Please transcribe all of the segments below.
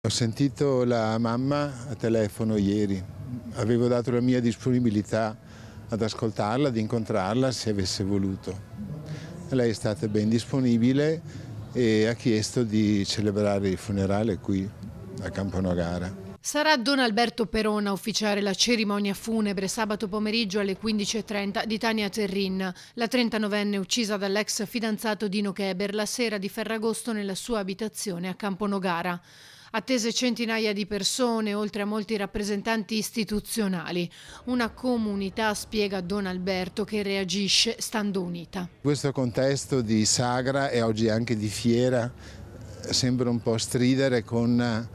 Ho sentito la mamma a telefono ieri, avevo dato la mia disponibilità ad ascoltarla, ad incontrarla se avesse voluto. Lei è stata ben disponibile e ha chiesto di celebrare il funerale qui a Camponogara. Sarà Don Alberto Perona a ufficiare la cerimonia funebre sabato pomeriggio alle 15:30 di Tania Terrin, la 39enne uccisa dall'ex fidanzato Dino Keber la sera di Ferragosto nella sua abitazione a Camponogara. Attese centinaia di persone, oltre a molti rappresentanti istituzionali. Una comunità, spiega Don Alberto, che reagisce stando unita. Questo contesto di sagra e oggi anche di fiera sembra un po' stridere con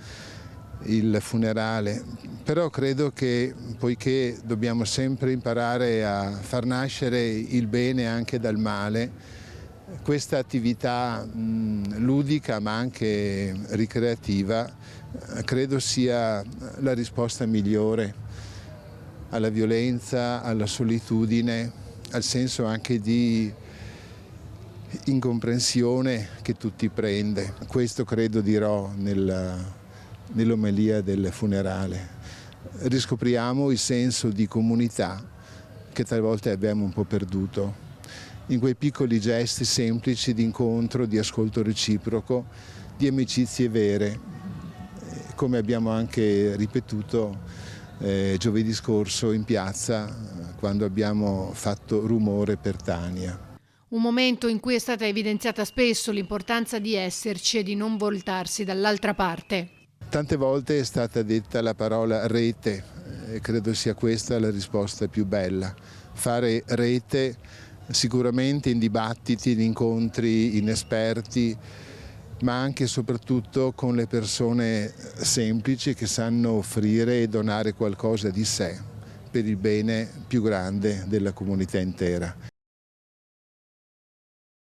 il funerale, però credo che, poiché dobbiamo sempre imparare a far nascere il bene anche dal male, questa attività ludica ma anche ricreativa credo sia la risposta migliore alla violenza, alla solitudine, al senso anche di incomprensione che tutti prende. Questo credo dirò nell'omelia del funerale. Riscopriamo il senso di comunità che talvolta abbiamo un po' perduto. In quei piccoli gesti semplici di incontro, di ascolto reciproco, di amicizie vere, come abbiamo anche ripetuto giovedì scorso in piazza quando abbiamo fatto rumore per Tania. Un momento in cui è stata evidenziata spesso l'importanza di esserci e di non voltarsi dall'altra parte. Tante volte è stata detta la parola rete e credo sia questa la risposta più bella. Fare rete sicuramente in dibattiti, in incontri inesperti, ma anche e soprattutto con le persone semplici che sanno offrire e donare qualcosa di sé per il bene più grande della comunità intera.